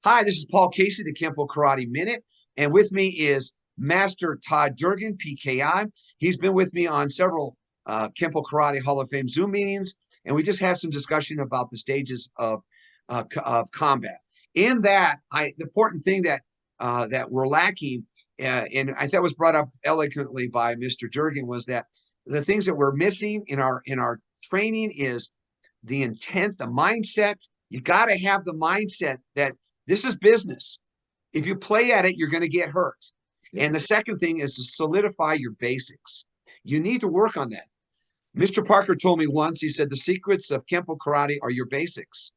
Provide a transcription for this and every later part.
Hi, this is Paul Casey, the Kenpo Karate Minute, and with me is Master Todd Durgan, PKI. He's been with me on several Kenpo Karate Hall of Fame Zoom meetings, and we just had some discussion about the stages of combat. In that, the important thing that we're lacking, and I thought was brought up eloquently by Mr. Durgan, was that the things that we're missing in our training is the intent, the mindset. You got to have the mindset that this is business. If you play at it, you're going to get hurt. And the second thing is to solidify your basics. You need to work on that. Mr. Parker told me once, he said, the secrets of Kenpo Karate are your basics.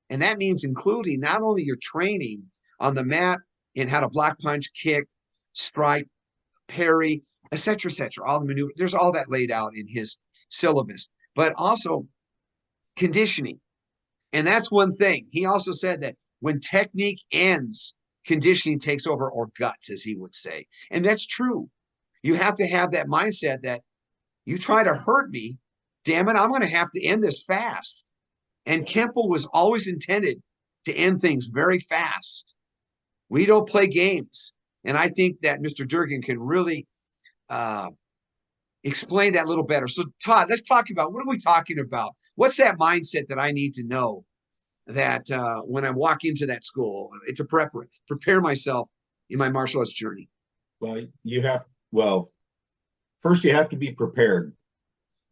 And that means including not only your training on the mat in how to block, punch, kick, strike, parry, et cetera, all the maneuvers. There's all that laid out in his syllabus, but also conditioning. And that's one thing. He also said that when technique ends, conditioning takes over, or guts, as he would say. And that's true. You have to have that mindset that you try to hurt me, damn it, I'm going to have to end this fast. And Kenpo was always intended to end things very fast. We don't play games. And I think that Mr. Durgan can really explain that a little better. So, Todd, let's talk about, what are we talking about? What's that mindset that I need to know that when I walk into that school to prepare myself in my martial arts journey? Well, first you have to be prepared.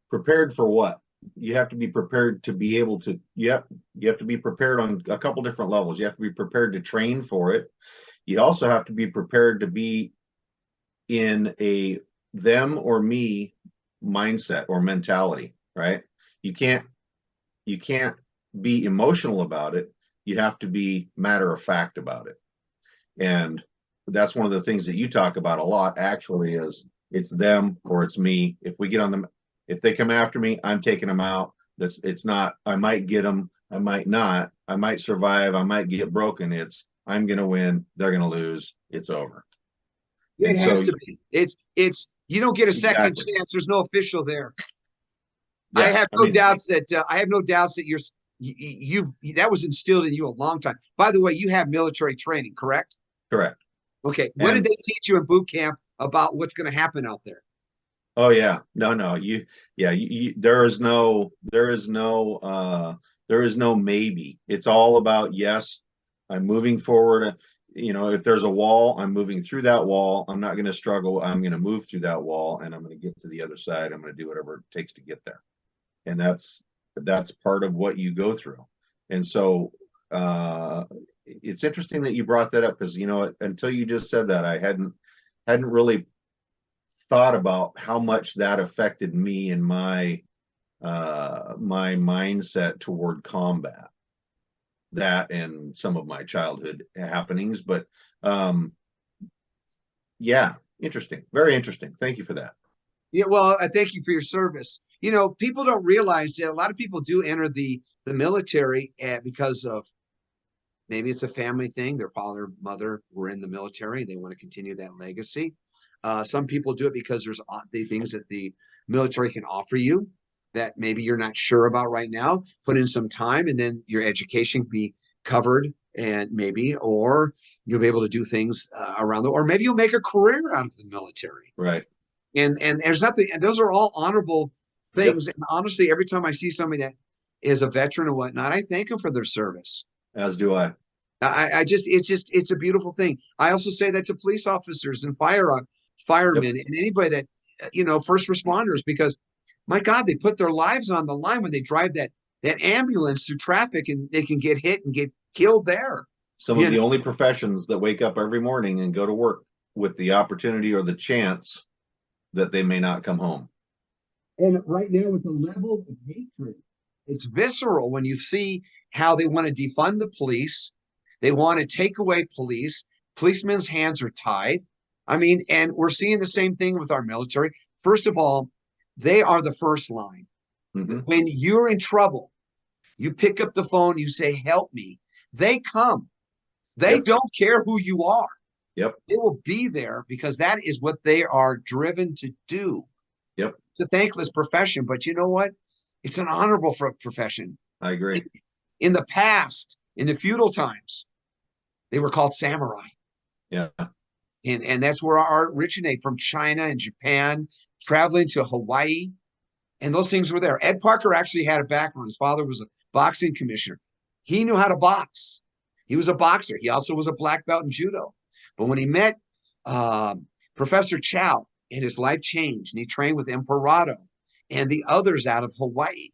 Prepared for what? You have to be prepared to be able to, you have to be prepared on a couple different levels. You have to be prepared to train for it. You also have to be prepared to be in a them or me mindset or mentality, right? You can't be emotional about it. You have to be matter of fact about it. And that's one of the things that you talk about a lot, actually, is it's them or it's me. If we get on them, if they come after me, I'm taking them out. It's not, I might get them, I might not, I might survive, I might get broken. It's, I'm going to win, they're going to lose, it's over. It has to be. It's, you don't get a second chance. There's no official there. Yeah, I have no doubts that that was instilled in you a long time. By the way, you have military training, correct? Correct. Okay. What did they teach you in boot camp about what's going to happen out there? Oh yeah, no, there is no maybe. It's all about, yes, I'm moving forward. You know, if there's a wall, I'm moving through that wall. I'm not going to struggle. I'm going to move through that wall, and I'm going to get to the other side. I'm going to do whatever it takes to get there. And that's part of what you go through. And so it's interesting that you brought that up, because, you know, until you just said that, I hadn't really thought about how much that affected me and my mindset toward combat, that and some of my childhood happenings. But yeah, interesting, very interesting. Thank you for that. Yeah, well, I thank you for your service. You know, people don't realize that a lot of people do enter the military because of, maybe it's a family thing. Their father, mother were in the military. They want to continue that legacy. Some people do it because there's the things that the military can offer you that maybe you're not sure about right now. Put in some time, and then your education can be covered, and maybe, or you'll be able to do things around or maybe you'll make a career out of the military. Right. And there's nothing, and those are all honorable things. Yep. And honestly, every time I see somebody that is a veteran or whatnot, I thank them for their service. As do I. It's a beautiful thing. I also say that to police officers and firemen, and anybody that, you know, first responders, because my God, they put their lives on the line when they drive that ambulance through traffic, and they can get hit and get killed there. Some of the only professions that wake up every morning and go to work with the opportunity or the chance that they may not come home. And right now, with the level of hatred, it's visceral when you see how they want to defund the police. They want to take away police. Policemen's hands are tied. I mean, and we're seeing the same thing with our military. First of all, they are the first line. Mm-hmm. When you're in trouble, you pick up the phone, you say, help me. They come. They don't care who you are. Yep. They will be there because that is what they are driven to do. Yep. It's a thankless profession, but you know what? It's an honorable profession. I agree. In the past, in the feudal times, They were called samurai. Yeah. And that's where our art originated, from China and Japan, traveling to Hawaii. And those things were there. Ed Parker actually had a background. His father was a boxing commissioner. He knew how to box. He was a boxer. He also was a black belt in judo. But when he met Professor Chow, and his life changed, and he trained with Emperado and the others out of Hawaii.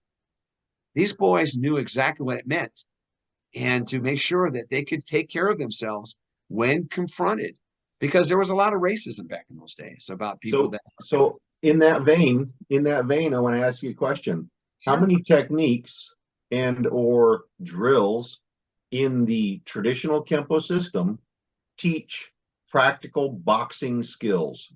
These boys knew exactly what it meant, and to make sure that they could take care of themselves when confronted, because there was a lot of racism back in those days about people So in that vein, I want to ask you a question. How many techniques and or drills in the traditional Kenpo system teach practical boxing skills,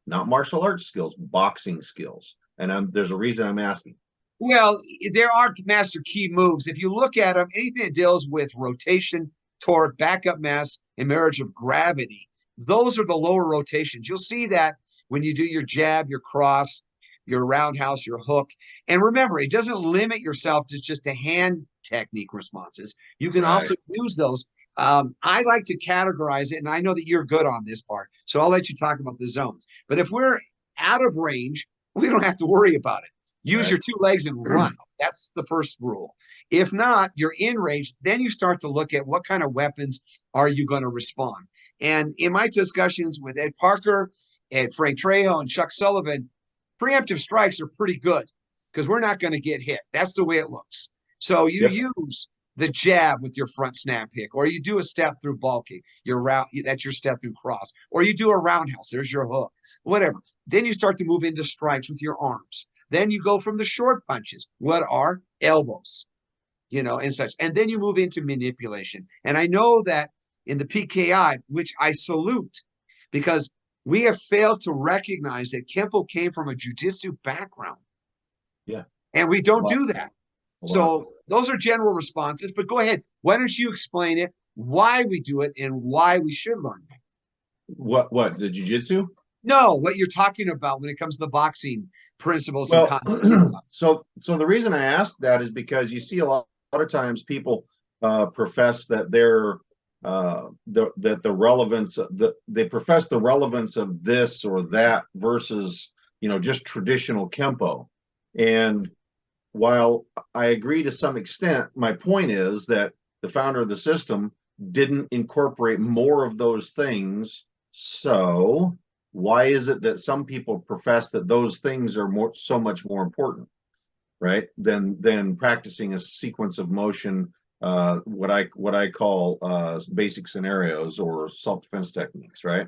not martial arts skills, boxing skills? And there's a reason I'm asking. Well, there are master key moves. If you look at them, anything that deals with rotation, torque, backup mass, and marriage of gravity, those are the lower rotations. You'll see that when you do your jab, your cross, your roundhouse, your hook. And remember, it doesn't limit yourself to just a hand technique responses. You can also use those. I like to categorize it, and I know that you're good on this part, so I'll let you talk about the zones. But if we're out of range, we don't have to worry about it. Use your two legs and run. That's the first rule. If not, you're in range, then you start to look at what kind of weapons are you going to respond. And in my discussions with Ed Parker and Frank Trejo and Chuck Sullivan, preemptive strikes are pretty good because we're not going to get hit. That's the way it looks. So you use the jab with your front snap kick, or you do a step through ball kick, that's your step through cross, or you do a roundhouse, there's your hook, whatever. Then you start to move into strikes with your arms. Then you go from the short punches, what are elbows, and such. And then you move into manipulation. And I know that in the PKI, which I salute, because we have failed to recognize that Kenpo came from a jiu-jitsu background. Yeah. And we don't do that. So those are general responses, but go ahead. Why don't you explain it, why we do it, and why we should learn it? What, the jiu-jitsu? No, what you're talking about when it comes to the boxing principles and concepts. So the reason I ask that is because you see a lot of times people profess that the relevance they profess the relevance of this or that versus just traditional Kenpo. And while I agree to some extent, my point is that the founder of the system didn't incorporate more of those things. So why is it that some people profess that those things are so much more important, right, than practicing a sequence of motion, what I call basic scenarios or self-defense techniques, right?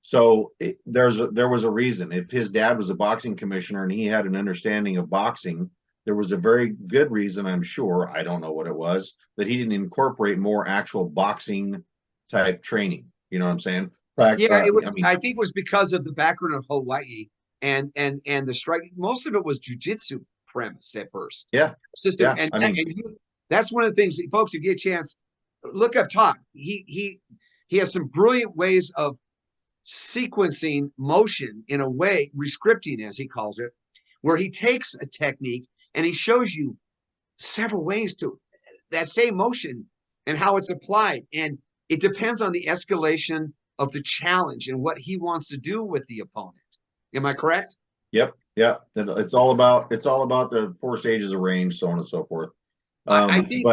So there was a reason. If his dad was a boxing commissioner and he had an understanding of boxing, there was a very good reason, I'm sure, I don't know what it was, that he didn't incorporate more actual boxing type training. You know what I'm saying? It was. I think it was because of the background of Hawaii and the strike. Most of it was jujitsu premised at first. Yeah. System. Yeah. And that's one of the things, folks, if you get a chance, look up Todd. He has some brilliant ways of sequencing motion in a way, rescripting as he calls it, where he takes a technique and he shows you several ways to that same motion and how it's applied. And it depends on the escalation of the challenge and what he wants to do with the opponent. Am I correct? Yep. Yeah. It's all about the 4 stages of range, so on and so forth. I think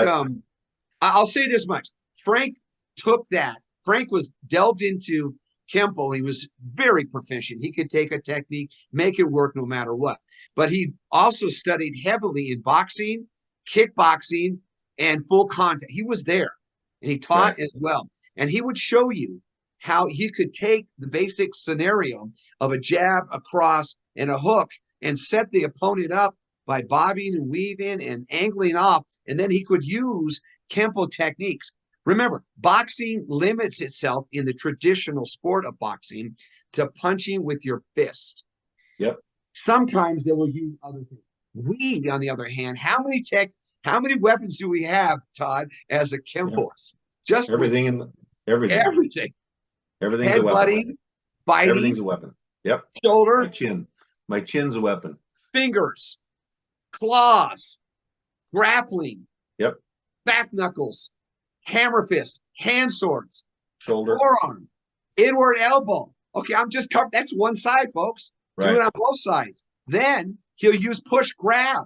I'll say this much. Frank took that. Frank was delved into Kenpo. He was very proficient. He could take a technique, make it work no matter what. But he also studied heavily in boxing, kickboxing, and full contact. He was there, and he taught as well. And he would show you how you could take the basic scenario of a jab, a cross, and a hook and set the opponent up by bobbing and weaving and angling off. And then he could use Kenpo techniques. Remember, boxing limits itself in the traditional sport of boxing to punching with your fist. Yep. Sometimes they will use other things. We, on the other hand, how many weapons do we have, Todd, as a Kenpoist? Just everything. Everything. Everything's a weapon. Biting. Everything's a weapon. Yep. Shoulder. My chin's a weapon. Fingers. Claws. Grappling. Yep. Back knuckles. hammer fist, hand swords, Shoulder. forearm, inward elbow. Okay, I'm just covering. That's one side, folks. Right. Do it on both sides. Then he'll use push grab.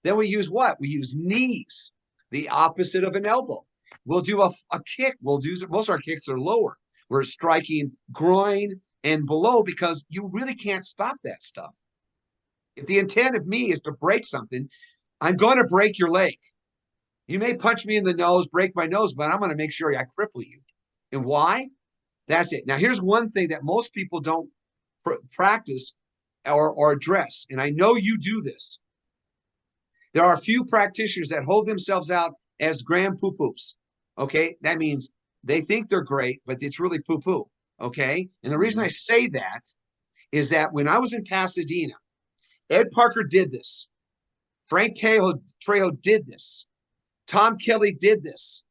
Then we use what? We use knees, the opposite of an elbow. We'll do a kick. We'll do most of our kicks are lower. We're striking groin and below because you really can't stop that stuff. If the intent of me is to break something, I'm going to break your leg. You may punch me in the nose, break my nose, but I'm going to make sure I cripple you. And why? That's it. Now, here's one thing that most people don't practice or address, and I know you do this. There are a few practitioners that hold themselves out as grand poo-poos. Okay, that means they think they're great, but it's really poo-poo. Okay, and the reason I say that is that when I was in Pasadena, Ed Parker did this. Frank Trejo did this. Tom Kelly did this.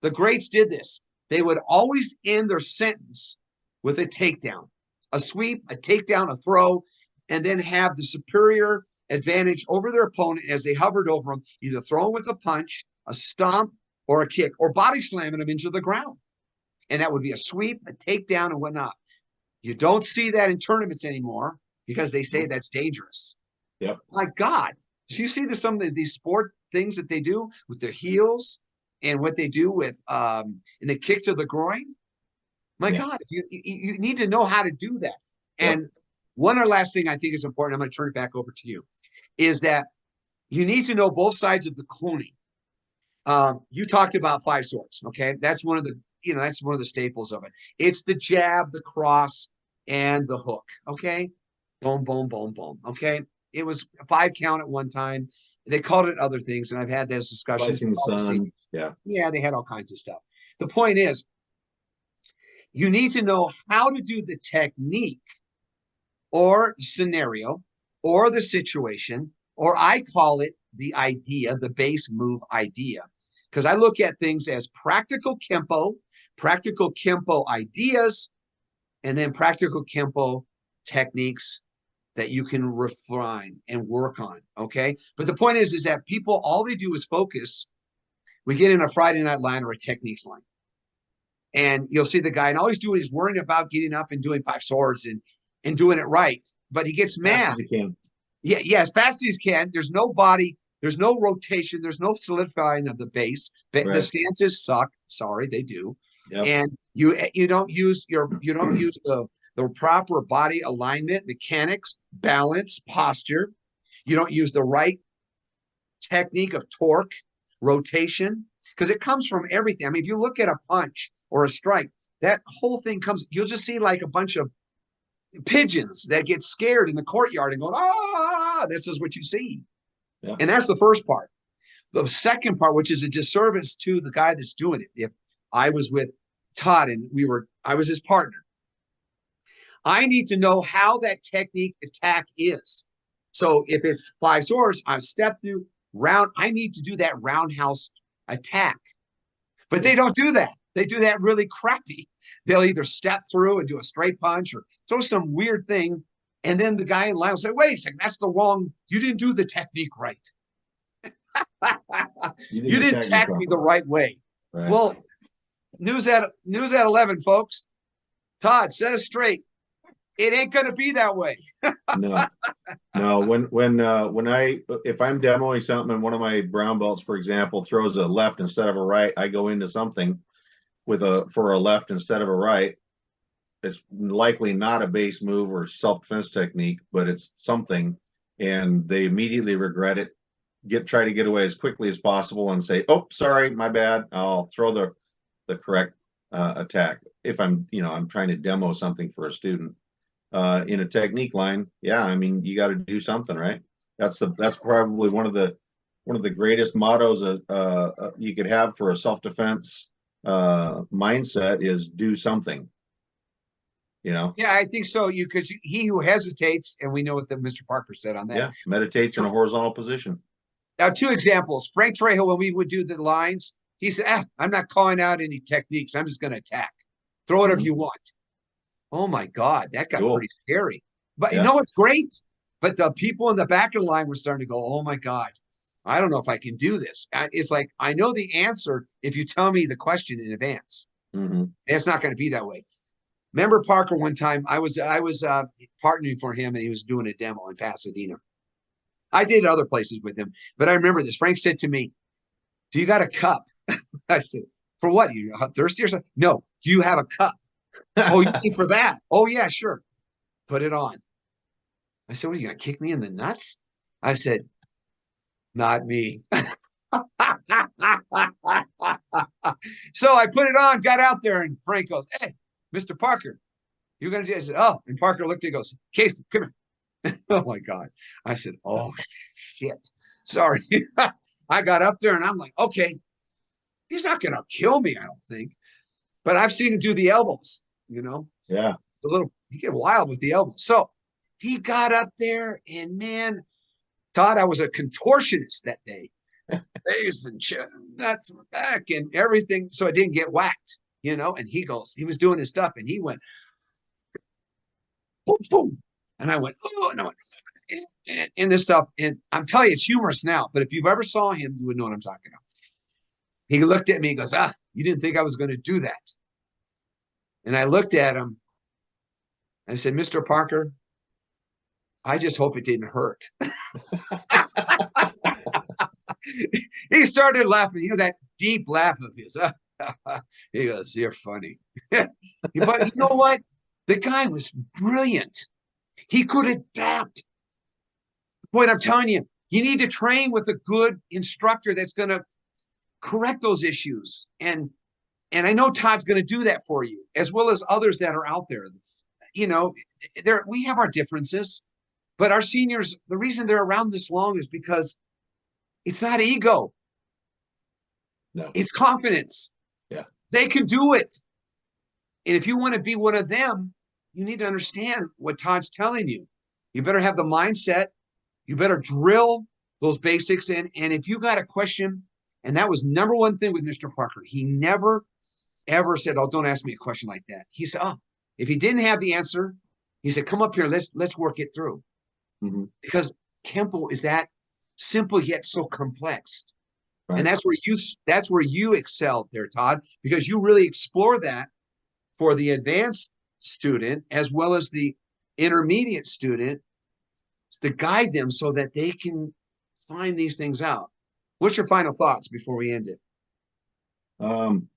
The greats did this. They would always end their sentence with a takedown, a sweep, a takedown, a throw, and then have the superior advantage over their opponent as they hovered over them, either throwing with a punch, a stomp, or a kick, or body slamming them into the ground. And that would be a sweep, a takedown, and whatnot. You don't see that in tournaments anymore because they say that's dangerous. Yep. My God, do you see some of these sport things that they do with their heels and what they do with and they kick to the groin? My God, if you need to know how to do that. And one other last thing I think is important, I'm going to turn it back over to you, is that you need to know both sides of the coning. You talked about five swords, okay? That's one of the, that's one of the staples of it. It's the jab, the cross, and the hook, okay? Boom, boom, boom, boom, okay? It was a 5 count at one time. They called it other things, and I've had those discussions. Slicing the sun, yeah, they had all kinds of stuff. The point is, you need to know how to do the technique or scenario or the situation, or I call it the idea, the base move idea, because I look at things as practical Kenpo ideas, and then practical Kenpo techniques that you can refine and work on, okay? But the point is that people, all they do is focus. We get in a Friday night line or a techniques line, and you'll see the guy, and all he's doing is worrying about getting up and doing 5 swords and doing it right. But he gets mad. Yeah, as fast as he can. There's no body, there's no rotation, there's no solidifying of the base. The stances suck. Sorry, they do. Yep. And you don't use the proper body alignment, mechanics, balance, posture. You don't use the right technique of torque, rotation, because it comes from everything. I mean, if you look at a punch or a strike, that whole thing comes, you'll just see like a bunch of pigeons that get scared in the courtyard and go, this is what you see. Yeah. And that's the first part. The second part, which is a disservice to the guy that's doing it. If I was with Todd and I was his partner, I need to know how that technique attack is. So if it's 5 swords, I step through round, I need to do that roundhouse attack. But they don't do that. They do that really crappy. They'll either step through and do a straight punch or throw some weird thing. And then the guy in line will say, wait a second, that's the wrong, you didn't do the technique right. You didn't attack me the right way. Right. Well, news at 11, folks. Todd, set us straight. It ain't going to be that way. No. If I'm demoing something and one of my brown belts, for example, throws a left instead of a right, I go into something for a left instead of a right. It's likely not a base move or self-defense technique, but it's something, and they immediately regret it. Try to get away as quickly as possible and say, "Oh, sorry, my bad." I'll throw the correct attack if I'm trying to demo something for a student. In a technique line, I mean, you got to do something, right? That's probably one of the greatest mottos you could have for a self-defense mindset is do something. Yeah, I think so. Because he who hesitates, and we know what Mr. Parker said on that. Yeah, meditates in a horizontal position. Now, 2 examples. Frank Trejo, when we would do the lines, he said, I'm not calling out any techniques. I'm just going to attack. Throw whatever you want. Oh, my God. That got pretty scary. But you know what's great? But the people in the back of the line were starting to go, oh, my God. I don't know if I can do this. It's like, I know the answer if you tell me the question in advance. Mm-hmm. It's not going to be that way. Remember Parker one time, I was partnering for him and he was doing a demo in Pasadena. I did other places with him, but I remember this. Frank said to me, "Do you got a cup?" I said, "For what? You thirsty or something?" "No. Do you have a cup?" "Oh, you mean for that?" "Oh, yeah, sure." "Put it on." I said, "What, are you going to kick me in the nuts?" I said, "Not me." So I put it on, got out there, and Frank goes, "Hey, Mr. Parker, you're going to do it?" I said, "Oh." And Parker looked at me and goes, "Casey, come here." Oh my God. I said, "Oh shit. Sorry." I got up there and I'm like, okay, he's not gonna kill me, I don't think. But I've seen him do the elbows, Yeah. a little, he get wild with the elbows. So he got up there and man, Todd, I was a contortionist that day. Face and nuts and back and everything. So it didn't get whacked, and he was doing his stuff and he went boom, boom. And I went, oh, and I went, and this stuff. And I'm telling you, it's humorous now, but if you've ever saw him, you would know what I'm talking about. He looked at me and goes, you didn't think I was going to do that. And I looked at him and I said, "Mr. Parker, I just hope it didn't hurt." He started laughing, that deep laugh of his. He goes, "You're funny." But you know what? The guy was brilliant. He could adapt. Boy, I'm telling you, you need to train with a good instructor that's going to correct those issues. And I know Todd's going to do that for you, as well as others that are out there. We have our differences, but our seniors, the reason they're around this long is because it's not ego. No. It's confidence. Yeah. They can do it. And if you want to be one of them, you need to understand what Todd's telling you. You better have the mindset. You better drill those basics in. And if you got a question, and that was number one thing with Mr. Parker, he never, ever said, "Oh, don't ask me a question like that." He said, "Oh, if he didn't have the answer," he said, "Come up here, let's work it through." Mm-hmm. Because Kenpo is that simple yet so complex. Right. And that's where you excelled there, Todd, because you really explore that for the advanced student as well as the intermediate student to guide them so that they can find these things out. What's your final thoughts before we end it?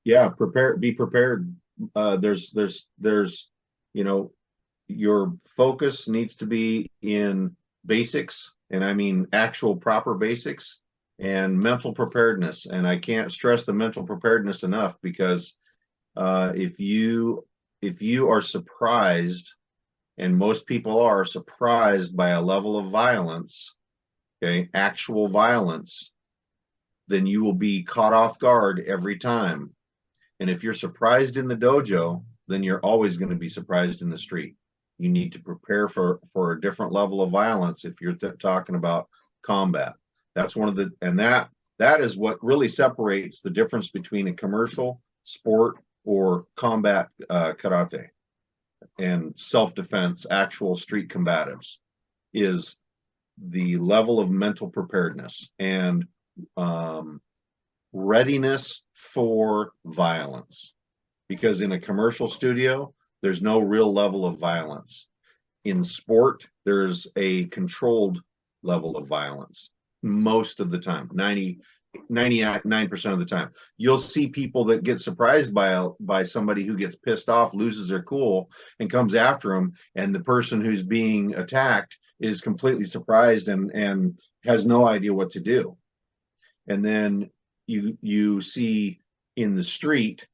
Yeah, be prepared. There's, your focus needs to be in basics, and I mean actual proper basics and mental preparedness. And I can't stress the mental preparedness enough, because if you are surprised, and most people are surprised by a level of violence, okay, actual violence, then you will be caught off guard every time. And if you're surprised in the dojo, then you're always going to be surprised in the street. You need to prepare for a different level of violence if you're talking about combat. That's one of the, and that is what really separates the difference between a commercial sport or combat karate and self-defense, actual street combatives, is the level of mental preparedness and readiness for violence. Because in a commercial studio, there's no real level of violence. In sport, there's a controlled level of violence most of the time, 99% of the time. You'll see people that get surprised by somebody who gets pissed off, loses their cool, and comes after them, and the person who's being attacked is completely surprised and has no idea what to do. And then you see in the street,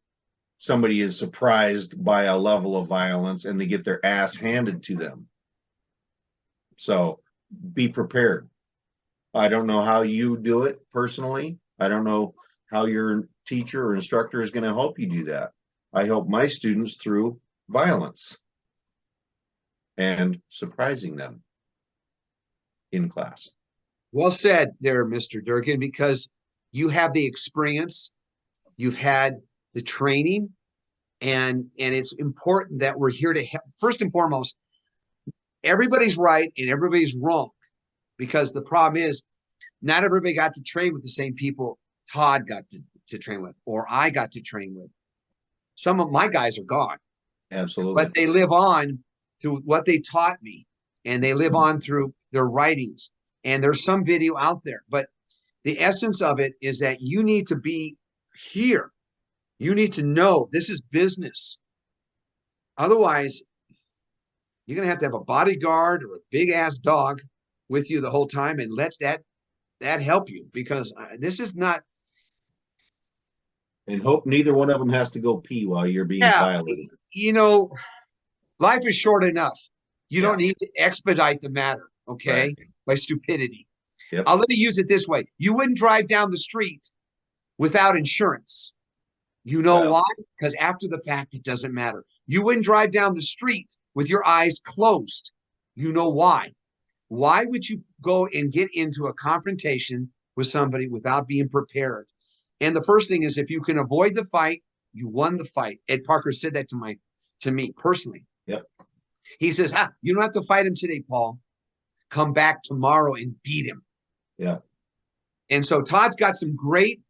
somebody is surprised by a level of violence and they get their ass handed to them. So be prepared. I don't know how you do it personally. I don't know how your teacher or instructor is going to help you do that. I help my students through violence and surprising them in class. Well said there, Mr. Durgan, because you have the experience, you've had the training, and it's important that we're here to help. First and foremost, everybody's right and everybody's wrong, because the problem is Not everybody got to train with the same people Todd got to train with, or I got to train with. Some of my guys are gone. Absolutely. But they live on through what they taught me, and they live on through their writings. And there's some video out there. But the essence of it is that you need to be here. You need to know this is business. Otherwise, you're going to have a bodyguard or a big ass dog with you the whole time, and let that help you, because this is not. And hope neither one of them has to go pee while you're being violated. You know, life is short enough. You don't need to expedite the matter, okay, Right. by stupidity. Yep. Let me use it this way. You wouldn't drive down the street without insurance. You know why? Because after the fact, it doesn't matter. You wouldn't drive down the street with your eyes closed. You know why? Why would you go and get into a confrontation with somebody without being prepared? And the first thing is, if you can avoid the fight, you won the fight. Ed Parker said that to me personally. Yep. He says, you don't have to fight him today, Paul. Come back tomorrow and beat him. Yeah. And so Todd's got some great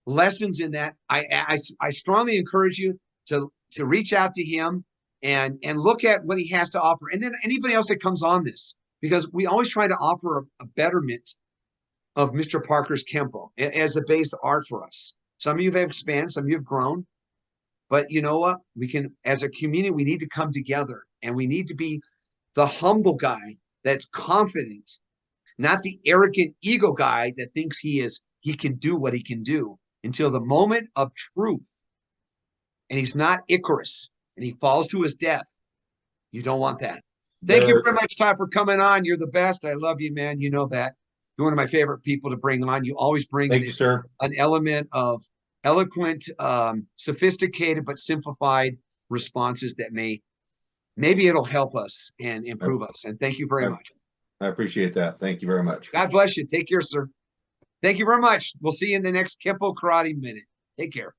lessons in that. I strongly encourage you to reach out to him and look at what he has to offer. And then anybody else that comes on this, because we always try to offer a betterment of Mr. Parker's Kenpo as a base art for us. Some of you have expanded, some of you have grown. But you know what? We can, as a community, we need to come together, and we need to be the humble guy that's confident, not the arrogant ego guy that thinks he can do what he can do until the moment of truth. And he's not Icarus and he falls to his death. You don't want that. Thank you very much, Todd, for coming on. You're the best. I love you, man. You know that. You're one of my favorite people to bring on. You always bring an element of eloquent, sophisticated, but simplified responses that maybe it'll help us and improve us. And thank you very much. I appreciate that. Thank you very much. God bless you. Take care, sir. Thank you very much. We'll see you in the next Kenpo Karate Minute. Take care.